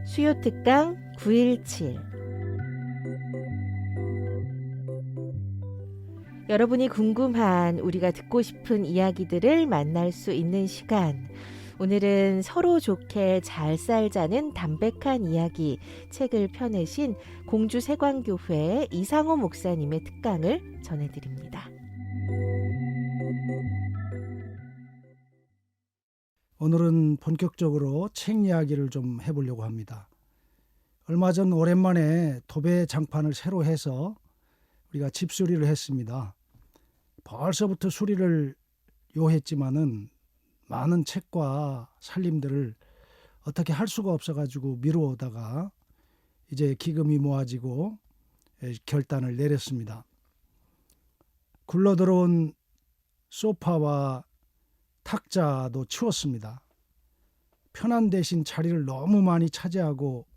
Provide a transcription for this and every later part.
수요 특강 917. 여러분이 궁금한, 우리가 듣고 싶은 이야기들을 만날 수 있는 시간. 오늘은 서로 좋게 잘 살자는 담백한 이야기 책을 펴내신 공주세광교회 이상호 목사님의 특강을 전해드립니다. 오늘은 본격적으로 책 이야기를 좀 해보려고 합니다. 얼마 전 오랜만에 도배 장판을 새로 해서 우리가 집수리를 했습니다. 벌써부터 수리를 요했지만은 많은 책과 살림들을 어떻게 할 수가 없어가지고 미루다가 이제 기금이 모아지고 결단을 내렸습니다. 굴러들어온 소파와 탁자도 치웠습니다. 편한 대신 자리를 너무 많이 차지하고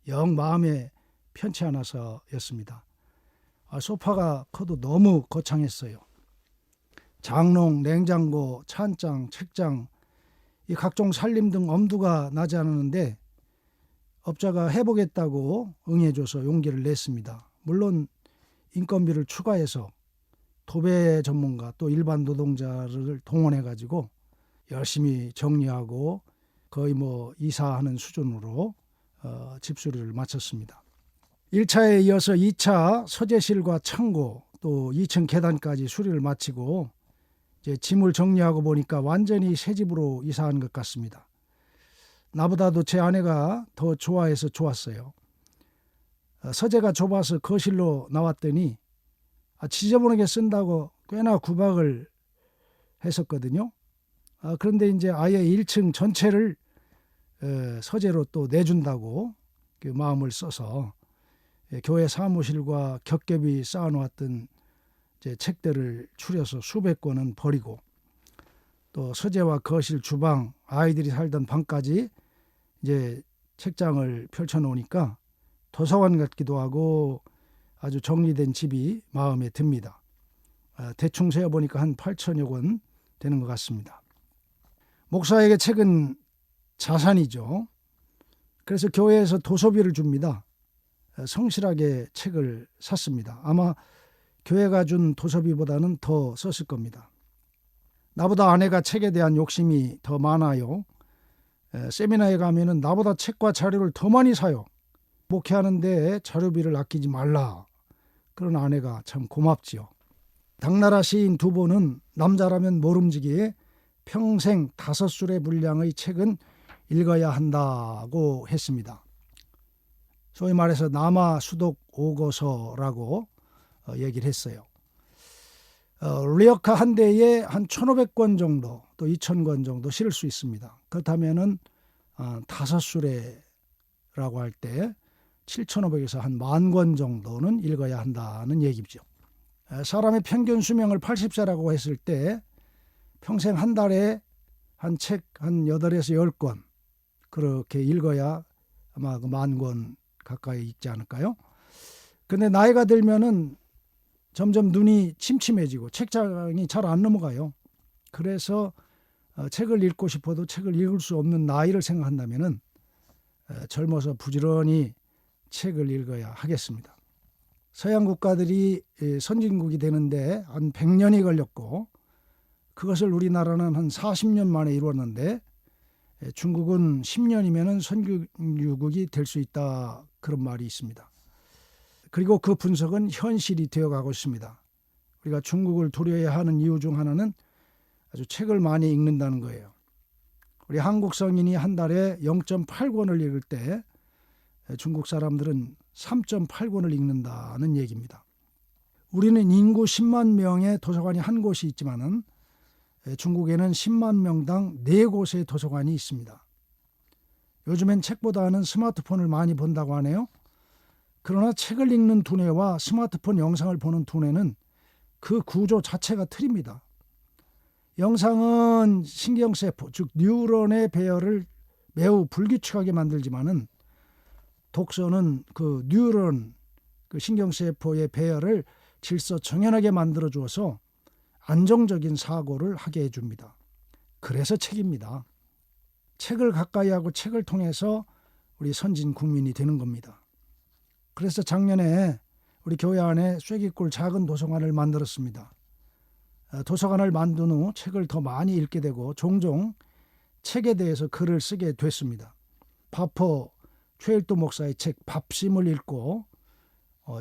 영 마음에 편치 않아서였습니다. 소파가 커도 너무 거창했어요. 장롱, 냉장고, 찬장, 책장, 이 각종 살림 등 엄두가 나지 않았는데 업자가 해보겠다고 응해줘서 용기를 냈습니다. 물론 인건비를 추가해서 도배 전문가 또 일반 노동자를 동원해가지고 열심히 정리하고 거의 이사하는 수준으로 집수리를 마쳤습니다. 1차에 이어서 2차 서재실과 창고 또 2층 계단까지 수리를 마치고 이제 짐을 정리하고 보니까 완전히 새 집으로 이사한 것 같습니다. 나보다도 제 아내가 더 좋아해서 좋았어요. 서재가 좁아서 거실로 나왔더니 지저분하게 쓴다고 꽤나 구박을 했었거든요. 그런데 이제 아예 1층 전체를 서재로 또 내준다고 그 마음을 써서 교회 사무실과 겹겹이 쌓아놓았던 이제 책들을 추려서 수백 권은 버리고 또 서재와 거실, 주방, 아이들이 살던 방까지 이제 책장을 펼쳐놓으니까 도서관 같기도 하고 아주 정리된 집이 마음에 듭니다. 대충 세어보니까 한 8천여 권 되는 것 같습니다. 목사에게 책은 자산이죠. 그래서 교회에서 도서비를 줍니다. 성실하게 책을 샀습니다. 아마 교회가 준 도서비보다는 더 썼을 겁니다. 나보다 아내가 책에 대한 욕심이 더 많아요. 세미나에 가면은 나보다 책과 자료를 더 많이 사요. 목회하는데 자료비를 아끼지 말라. 그런 아내가 참 고맙지요. 당나라 시인 두보는 남자라면 모름지기에 평생 5술의 분량의 책은 읽어야 한다고 했습니다. 소위 말해서 남아 수독 오거서라고 얘기를 했어요. 리어카 한 대에 한 1,500권 정도 또 2,000권 정도 실을 수 있습니다. 그렇다면은 5술에라고 할 때 7,500에서 한 10,000권 정도는 읽어야 한다는 얘기죠. 사람의 평균 수명을 80세라고 했을 때 평생 한 달에 한 책 한 8에서 10권 그렇게 읽어야 아마 10,000권 가까이 읽지 않을까요? 근데 나이가 들면은 점점 눈이 침침해지고 책장이 잘 안 넘어가요. 그래서 책을 읽고 싶어도 책을 읽을 수 없는 나이를 생각한다면은 젊어서 부지런히 책을 읽어야 하겠습니다. 서양 국가들이 선진국이 되는데 한 100년이 걸렸고 그것을 우리나라는 한 40년 만에 이루었는데 중국은 10년이면 선진국이 될 수 있다 그런 말이 있습니다. 그리고 그 분석은 현실이 되어가고 있습니다. 우리가 중국을 두려워해야 하는 이유 중 하나는 아주 책을 많이 읽는다는 거예요. 우리 한국 성인이 한 달에 0.8권을 읽을 때 중국 사람들은 3.8권을 읽는다는 얘기입니다. 우리는 인구 10만 명의 도서관이 한 곳이 있지만은 중국에는 10만 명당 4곳의 도서관이 있습니다. 요즘엔 책보다는 스마트폰을 많이 본다고 하네요. 그러나 책을 읽는 두뇌와 스마트폰 영상을 보는 두뇌는 그 구조 자체가 틀립니다. 영상은 신경세포, 즉 뉴런의 배열을 매우 불규칙하게 만들지만은 독서는 그 뉴런, 그 신경세포의 배열을 질서정연하게 만들어 주어서 안정적인 사고를 하게 해줍니다. 그래서 책입니다. 책을 가까이 하고 책을 통해서 우리 선진 국민이 되는 겁니다. 그래서 작년에 우리 교회 안에 쐐기골 작은 도서관을 만들었습니다. 도서관을 만든 후 책을 더 많이 읽게 되고 종종 책에 대해서 글을 쓰게 됐습니다. 바포 최일도 목사의 책 밥심을 읽고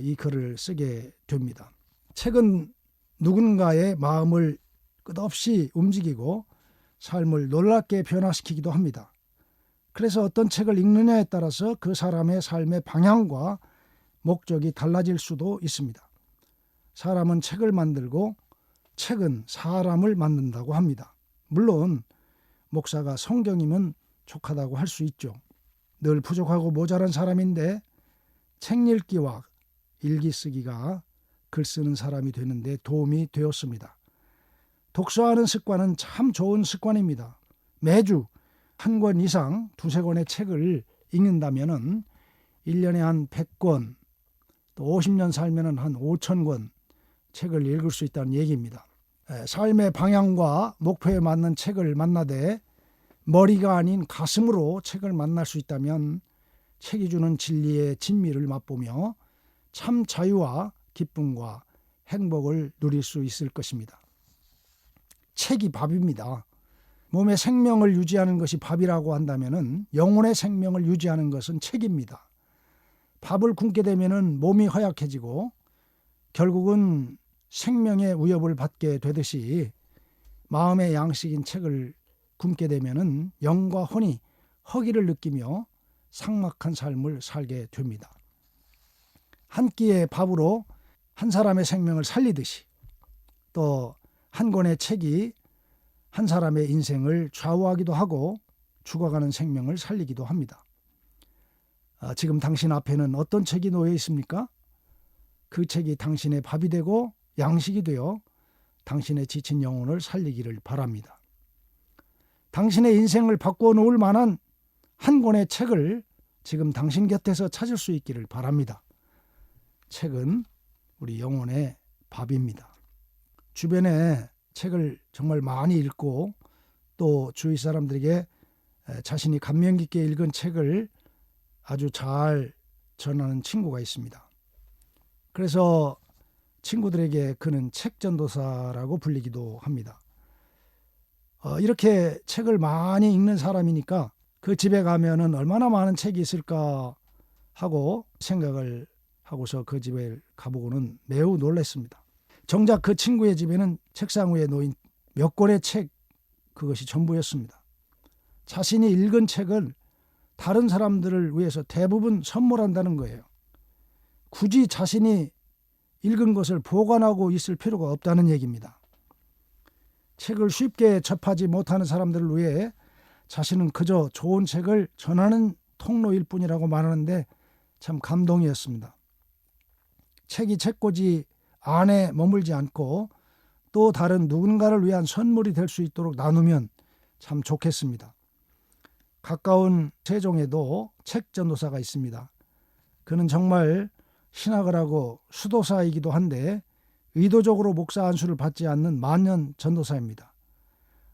이 글을 쓰게 됩니다. 책은 누군가의 마음을 끝없이 움직이고 삶을 놀랍게 변화시키기도 합니다. 그래서 어떤 책을 읽느냐에 따라서 그 사람의 삶의 방향과 목적이 달라질 수도 있습니다. 사람은 책을 만들고 책은 사람을 만든다고 합니다. 물론 목사가 성경이면 족하다고 할 수 있죠. 늘 부족하고 모자란 사람인데 책 읽기와 일기 쓰기가 글 쓰는 사람이 되는데 도움이 되었습니다. 독서하는 습관은 참 좋은 습관입니다. 매주 한 권 이상 두세 권의 책을 읽는다면 1년에 한 100권, 또 50년 살면 한 5,000권 책을 읽을 수 있다는 얘기입니다. 삶의 방향과 목표에 맞는 책을 만나되 머리가 아닌 가슴으로 책을 만날 수 있다면 책이 주는 진리의 진미를 맛보며 참 자유와 기쁨과 행복을 누릴 수 있을 것입니다. 책이 밥입니다. 몸의 생명을 유지하는 것이 밥이라고 한다면 영혼의 생명을 유지하는 것은 책입니다. 밥을 굶게 되면 몸이 허약해지고 결국은 생명의 위협을 받게 되듯이 마음의 양식인 책을 굶게 되면 영과 혼이 허기를 느끼며 삭막한 삶을 살게 됩니다. 한 끼의 밥으로 한 사람의 생명을 살리듯이 또 한 권의 책이 한 사람의 인생을 좌우하기도 하고 죽어가는 생명을 살리기도 합니다. 지금 당신 앞에는 어떤 책이 놓여 있습니까? 그 책이 당신의 밥이 되고 양식이 되어 당신의 지친 영혼을 살리기를 바랍니다. 당신의 인생을 바꾸어 놓을 만한 한 권의 책을 지금 당신 곁에서 찾을 수 있기를 바랍니다. 책은 우리 영혼의 밥입니다. 주변에 책을 정말 많이 읽고 또 주위 사람들에게 자신이 감명 깊게 읽은 책을 아주 잘 전하는 친구가 있습니다. 그래서 친구들에게 그는 책전도사라고 불리기도 합니다. 이렇게 책을 많이 읽는 사람이니까 그 집에 가면은 얼마나 많은 책이 있을까 하고 생각을 하고서 그 집에 가보고는 매우 놀랐습니다. 정작 그 친구의 집에는 책상 위에 놓인 몇 권의 책, 그것이 전부였습니다. 자신이 읽은 책을 다른 사람들을 위해서 대부분 선물한다는 거예요. 굳이 자신이 읽은 것을 보관하고 있을 필요가 없다는 얘기입니다. 책을 쉽게 접하지 못하는 사람들을 위해 자신은 그저 좋은 책을 전하는 통로일 뿐이라고 말하는데 참 감동이었습니다. 책이 책꽂이 안에 머물지 않고 또 다른 누군가를 위한 선물이 될 수 있도록 나누면 참 좋겠습니다. 가까운 세종에도 책 전도사가 있습니다. 그는 정말 신학을 하고 수도사이기도 한데 의도적으로 목사 안수를 받지 않는 만년 전도사입니다.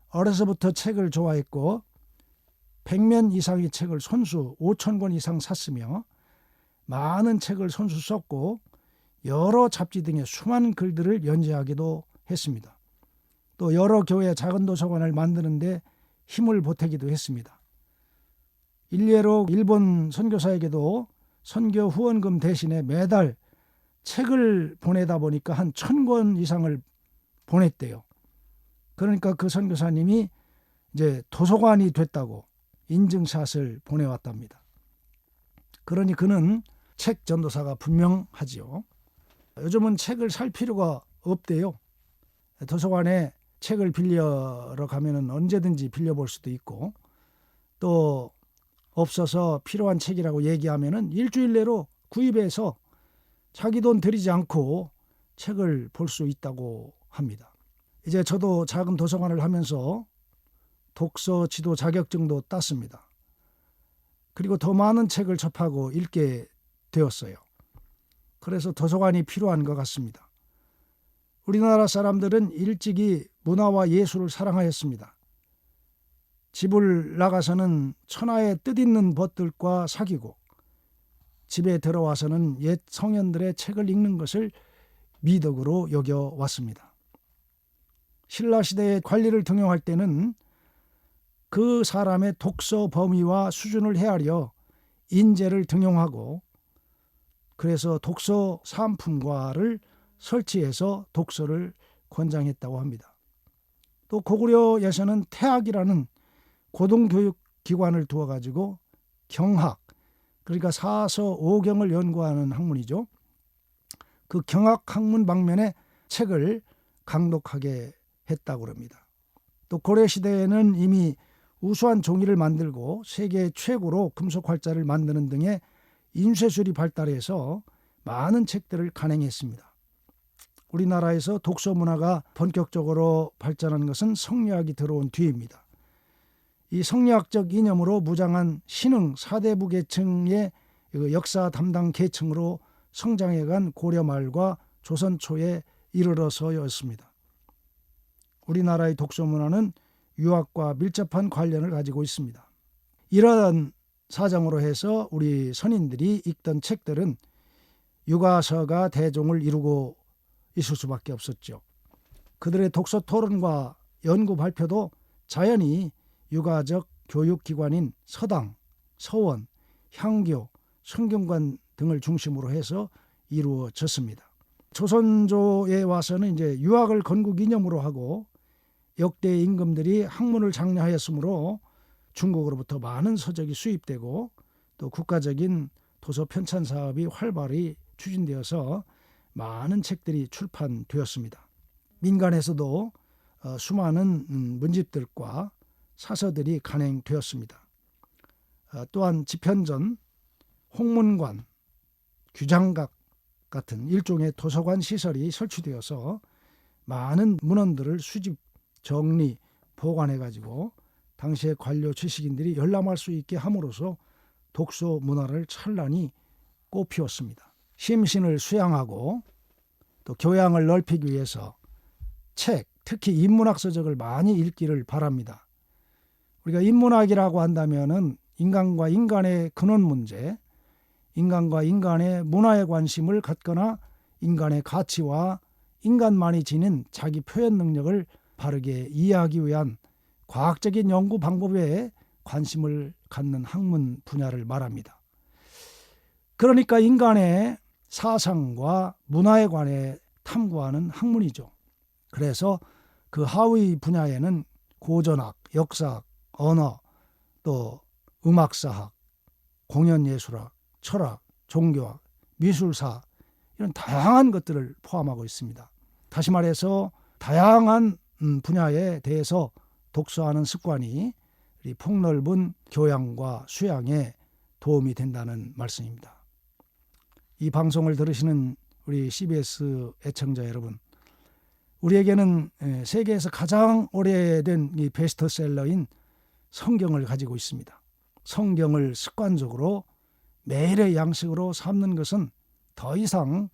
어려서부터 책을 좋아했고 100면 이상의 책을 손수 5,000권 이상 샀으며 많은 책을 손수 썼고 여러 잡지 등의 수많은 글들을 연재하기도 했습니다. 또 여러 교회 작은 도서관을 만드는데 힘을 보태기도 했습니다. 일례로 일본 선교사에게도 선교 후원금 대신에 매달 책을 보내다 보니까 한 1,000권 이상을 보냈대요. 그러니까 그 선교사님이 이제 도서관이 됐다고 인증샷을 보내왔답니다. 그러니 그는 책 전도사가 분명하지요. 요즘은 책을 살 필요가 없대요. 도서관에 책을 빌려러 가면은 언제든지 빌려볼 수도 있고 또 없어서 필요한 책이라고 얘기하면은 일주일 내로 구입해서 자기 돈 들이지 않고 책을 볼 수 있다고 합니다. 이제 저도 작은 도서관을 하면서 독서 지도 자격증도 땄습니다. 그리고 더 많은 책을 접하고 읽게 되었어요. 그래서 도서관이 필요한 것 같습니다. 우리나라 사람들은 일찍이 문화와 예술을 사랑하였습니다. 집을 나가서는 천하의 뜻있는 벗들과 사귀고 집에 들어와서는 옛 성현들의 책을 읽는 것을 미덕으로 여겨왔습니다. 신라시대의 관리를 등용할 때는 그 사람의 독서 범위와 수준을 헤아려 인재를 등용하고 그래서 독서 상품과를 설치해서 독서를 권장했다고 합니다. 또 고구려에서는 태학이라는 고등교육기관을 두어가지고 경학, 그러니까 사서 오경을 연구하는 학문이죠. 그 경학 학문 방면의 책을 강독하게 했다고 합니다. 또 고려시대에는 이미 우수한 종이를 만들고 세계 최고로 금속 활자를 만드는 등의 인쇄술이 발달해서 많은 책들을 간행했습니다. 우리나라에서 독서 문화가 본격적으로 발전한 것은 성리학이 들어온 뒤입니다. 이 성리학적 이념으로 무장한 신흥 사대부 계층의 역사 담당 계층으로 성장해간 고려 말과 조선 초에 이르러서였습니다. 우리나라의 독서 문화는 유학과 밀접한 관련을 가지고 있습니다. 이러한 사정으로 해서 우리 선인들이 읽던 책들은 육아서가 대종을 이루고 있을 수밖에 없었죠. 그들의 독서 토론과 연구 발표도 자연히 육아적 교육기관인 서당, 서원, 향교, 성균관 등을 중심으로 해서 이루어졌습니다. 조선조에 와서는 이제 유학을 건국 이념으로 하고 역대 임금들이 학문을 장려하였으므로 중국으로부터 많은 서적이 수입되고 또 국가적인 도서 편찬 사업이 활발히 추진되어서 많은 책들이 출판되었습니다. 민간에서도 수많은 문집들과 사서들이 간행되었습니다. 또한 집현전, 홍문관, 규장각 같은 일종의 도서관 시설이 설치되어서 많은 문헌들을 수집, 정리, 보관해가지고 당시의 관료 지식인들이 열람할 수 있게 함으로써 독서 문화를 찬란히 꽃피웠습니다. 심신을 수양하고 또 교양을 넓히기 위해서 책, 특히 인문학 서적을 많이 읽기를 바랍니다. 우리가 인문학이라고 한다면은 인간과 인간의 근원 문제, 인간과 인간의 문화에 관심을 갖거나 인간의 가치와 인간만이 지닌 자기 표현 능력을 바르게 이해하기 위한 과학적인 연구 방법에 관심을 갖는 학문 분야를 말합니다. 그러니까 인간의 사상과 문화에 관해 탐구하는 학문이죠. 그래서 그 하위 분야에는 고전학, 역사학, 언어, 또 음악사학, 공연예술학, 철학, 종교학, 미술사 이런 다양한 것들을 포함하고 있습니다. 다시 말해서 다양한 분야에 대해서 독서하는 습관이 우리 폭넓은 교양과 수양에 도움이 된다는 말씀입니다. 이 방송을 들으시는 우리 CBS 애청자 여러분, 우리에게는 세계에서 가장 오래된 이 베스트셀러인 성경을 가지고 있습니다. 성경을 습관적으로 매일의 양식으로 삼는 것은 더 이상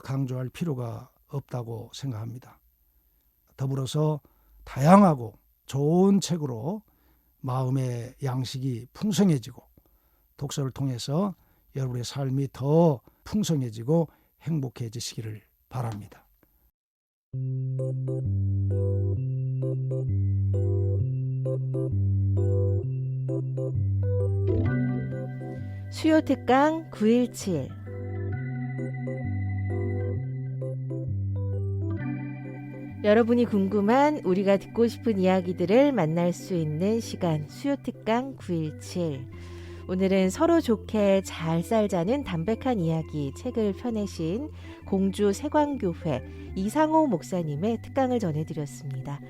강조할 필요가 없다고 생각합니다. 더불어서 다양하고 좋은 책으로 마음의 양식이 풍성해지고 독서를 통해서 여러분의 삶이 더 풍성해지고 행복해지시기를 바랍니다. 수요 특강 917 여러분이 궁금한 우리가 듣고 싶은 이야기들을 만날 수 있는 시간 수요 특강 917 오늘은 서로 좋게 잘 살자는 담백한 이야기 책을 펴내신 공주 세광교회 이상호 목사님의 특강을 전해드렸습니다.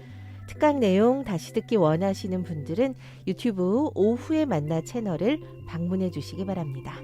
특강 내용 다시 듣기 원하시는 분들은 유튜브 오후에 만나 채널을 방문해 주시기 바랍니다.